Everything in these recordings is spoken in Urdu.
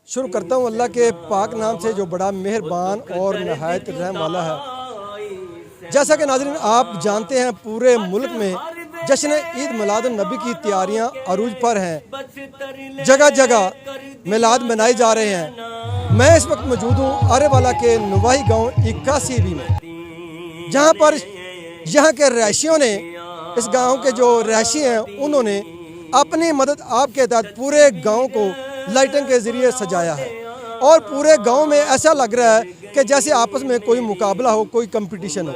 شروع کرتا ہوں اللہ کے پاک نام سے جو بڑا مہربان اور نہایت رحم والا ہے۔ جیسا کہ ناظرین آپ جانتے ہیں پورے ملک میں جشن عید میلاد النبی کی تیاریاں عروج پر ہیں، جگہ جگہ میلاد منائے جا رہے ہیں۔ میں اس وقت موجود ہوں آرے والا کے نواحی گاؤں 81 میں، جہاں پر یہاں کے رہائشیوں نے، اس گاؤں کے جو رہائشی ہیں انہوں نے اپنی مدد آپ کے تحت پورے گاؤں کو لائٹنگ کے ذریعے سجایا ہے، اور پورے گاؤں میں ایسا لگ رہا ہے کہ جیسے آپس میں کوئی مقابلہ ہو، کوئی کمپٹیشن ہو۔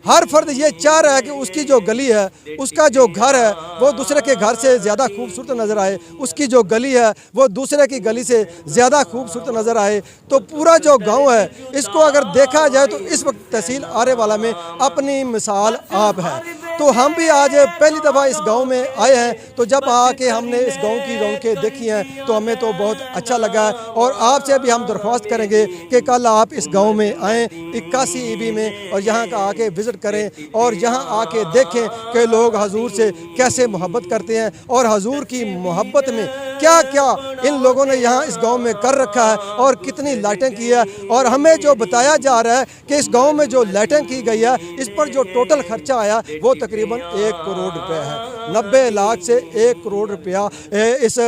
ہر فرد یہ چاہ رہا ہے کہ اس کی جو گلی ہے، اس کا جو گھر ہے وہ دوسرے کے گھر سے زیادہ خوبصورت نظر آئے، اس کی جو گلی ہے وہ دوسرے کی گلی سے زیادہ خوبصورت نظر آئے۔ تو پورا جو گاؤں ہے اس کو اگر دیکھا جائے تو اس وقت تحصیل آرے والا میں اپنی مثال آپ ہے۔ تو ہم بھی آج پہلی دفعہ اس گاؤں میں آئے ہیں، تو جب آ کے ہم نے اس گاؤں کی رونقیں دیکھی ہیں تو ہمیں تو بہت اچھا لگا ہے، اور آپ سے بھی ہم درخواست کریں گے کہ کل آپ اس گاؤں میں آئیں 81 میں، اور یہاں کا آ کے وزٹ کریں اور یہاں آ کے دیکھیں کہ لوگ حضور سے کیسے محبت کرتے ہیں، اور حضور کی محبت میں کیا کیا ان لوگوں نے یہاں اس گاؤں میں کر رکھا ہے، اور کتنی لائٹنگ کی ہے۔ اور ہمیں جو بتایا جا رہا ہے کہ اس گاؤں میں جو لائٹنگ کی گئی ہے اس پر جو ٹوٹل خرچہ آیا وہ تقریباً 1 کروڑ روپے ہے۔ 90 لاکھ سے 1 کروڑ روپیہ اس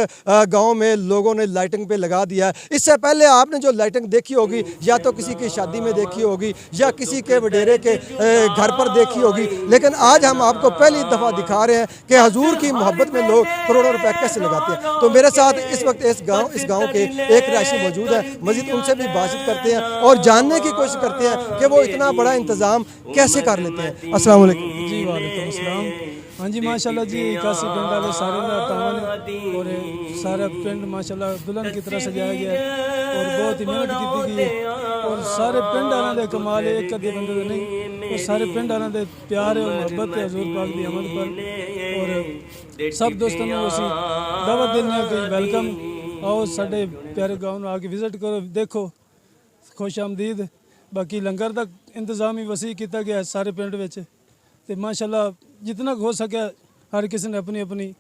گاؤں میں لوگوں نے لائٹنگ پہ لگا دیا ہے۔ اس سے پہلے آپ نے جو لائٹنگ دیکھی ہوگی یا تو کسی کی شادی میں دیکھی ہوگی یا کسی کے وڈیرے کے گھر پر دیکھی ہوگی، لیکن آج ہم آپ کو پہلی دفعہ دکھا رہے ہیں کہ حضور کی محبت میں لوگ کروڑوں روپے کیسے لگاتے ہیں۔ تو میرے ساتھ اس وقت اس گاؤں کے ایک رہائشی موجود ہے، مزید ان سے بھی بات چیت کرتے ہیں اور جاننے کی کوشش کرتے ہیں کہ وہ اتنا بڑا انتظام کیسے کر لیتے ہیں۔ السلام علیکم جی وعلیکم السلام۔ ہاں جی ماشاءاللہ جی 81 پنڈ والے سارے میں تعاون اور سارا پنڈ ماشاءاللہ دلہن کی طرح سجایا گیا ہے اور بہت ہی محنت کی گئی ہے، اور سارے پنڈ والوں دے کمال ہے، ایک ادھے بندے دے نہیں، اور سارے پنڈ والوں دے پیار اور محبت ہے حضور پاک دی آمد پر۔ اور سب دوستوں نے اسی دعوت دینے کہ ویلکم آؤ ساڈے پیارے گاؤں آ کے وزٹ کرو، دیکھو، خوش آمدید۔ باقی لنگر دا انتظام ہی وسیع کیتا گیا ہے سارے پنڈ وچ، تے ماشاءاللہ جتنا ہو سکیا ہر کسی نے اپنی اپنی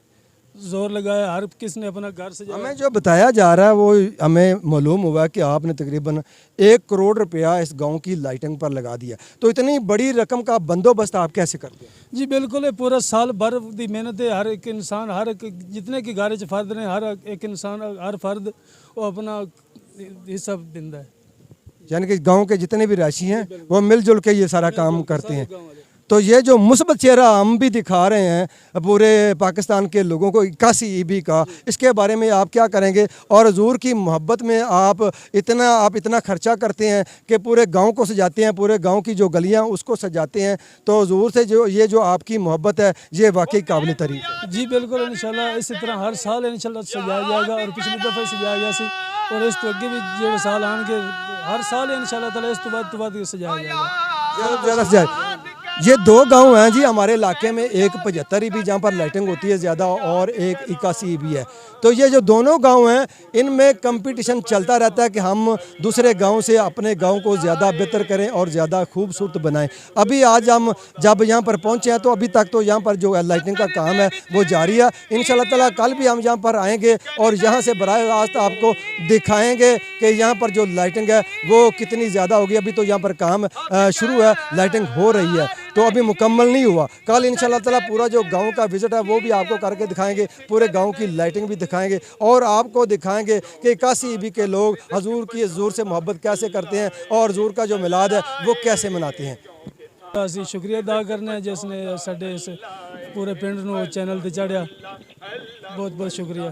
زور لگایا، ہر کسی نے اپنا گھر سجایا۔ ہمیں جو بتایا جا رہا ہے وہ ہمیں معلوم ہوا کہ آپ نے تقریباً 1 کروڑ روپیہ اس گاؤں کی لائٹنگ پر لگا دیا، تو اتنی بڑی رقم کا بندوبست آپ کیسے کرتے ہیں؟ جی بالکل، پورا سال بھر دی محنت ہے، ہر ایک انسان، ہر ایک جتنے کی گھر چ فرد نے، ہر ایک انسان، ہر فرد وہ اپنا حصہ دیندا ہے، یعنی کہ گاؤں کے جتنے بھی رہائشی ہیں وہ مل جل کے یہ سارا کام کرتے ہیں۔ تو یہ جو مثبت چہرہ ہم بھی دکھا رہے ہیں پورے پاکستان کے لوگوں کو 81 کا، اس کے بارے میں آپ کیا کریں گے؟ اور حضور کی محبت میں آپ اتنا خرچہ کرتے ہیں کہ پورے گاؤں کو سجاتے ہیں، پورے گاؤں کی جو گلیاں اس کو سجاتے ہیں، تو حضور سے جو آپ کی محبت ہے یہ واقعی قابل تعریف ہے۔ جی بالکل، انشاءاللہ اسی طرح ہر سال انشاءاللہ سجایا جائے گا، اور پچھلی دفعہ سجایا گیا سی، اور اس تو اگے بھی جو سال آن کے ہر سال انشاءاللہ تعالی اس تو بعد سجایا جائے گا۔ زیادہ سے زیادہ یہ 2 گاؤں ہیں جی ہمارے علاقے میں، ایک 75 بھی جہاں پر لائٹنگ ہوتی ہے زیادہ، اور ایک 81 بھی ہے۔ تو یہ جو دونوں گاؤں ہیں ان میں کمپٹیشن چلتا رہتا ہے کہ ہم دوسرے گاؤں سے اپنے گاؤں کو زیادہ بہتر کریں اور زیادہ خوبصورت بنائیں۔ ابھی آج ہم جب یہاں پر پہنچے ہیں تو ابھی تک تو یہاں پر جو لائٹنگ کا کام ہے وہ جاری ہے۔ انشاءاللہ تعالیٰ کل بھی ہم یہاں پر آئیں گے اور یہاں سے براہ راست آپ کو دکھائیں گے کہ یہاں پر جو لائٹنگ ہے وہ کتنی زیادہ ہوگی۔ ابھی تو یہاں پر کام شروع ہے، لائٹنگ ہو رہی ہے، تو ابھی مکمل نہیں ہوا۔ کل انشاءاللہ تعالیٰ پورا جو گاؤں کا وزٹ ہے وہ بھی آپ کو کر کے دکھائیں گے، پورے گاؤں کی لائٹنگ بھی دکھائیں گے، اور آپ کو دکھائیں گے کہ 81 کے لوگ حضور سے محبت کیسے کرتے ہیں اور حضور کا جو میلاد ہے وہ کیسے مناتے ہیں۔ اسی شکریہ ادا کرنے جس نے ساڈے اس پورے پنڈ نو چینل تے چڑھیا، بہت بہت شکریہ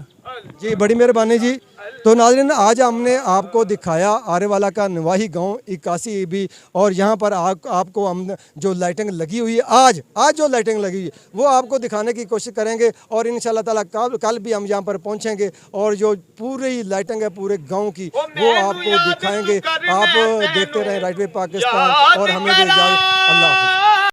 جی، بڑی مہربانی جی۔ تو ناظرین آج ہم نے آپ کو دکھایا آرے والا کا نواحی گاؤں 81 بھی، اور یہاں پر آپ کو ہم جو لائٹنگ لگی ہوئی ہے آج جو لائٹنگ لگی ہوئی ہے وہ آپ کو دکھانے کی کوشش کریں گے، اور انشاءاللہ تعالیٰ کل بھی ہم یہاں پر پہنچیں گے اور جو پوری لائٹنگ ہے پورے گاؤں کی وہ آپ کو دکھائیں گے۔ آپ دیکھتے رہیں رائٹ وے پاکستان، اور ہمیں دے اجازت، اللہ حافظ۔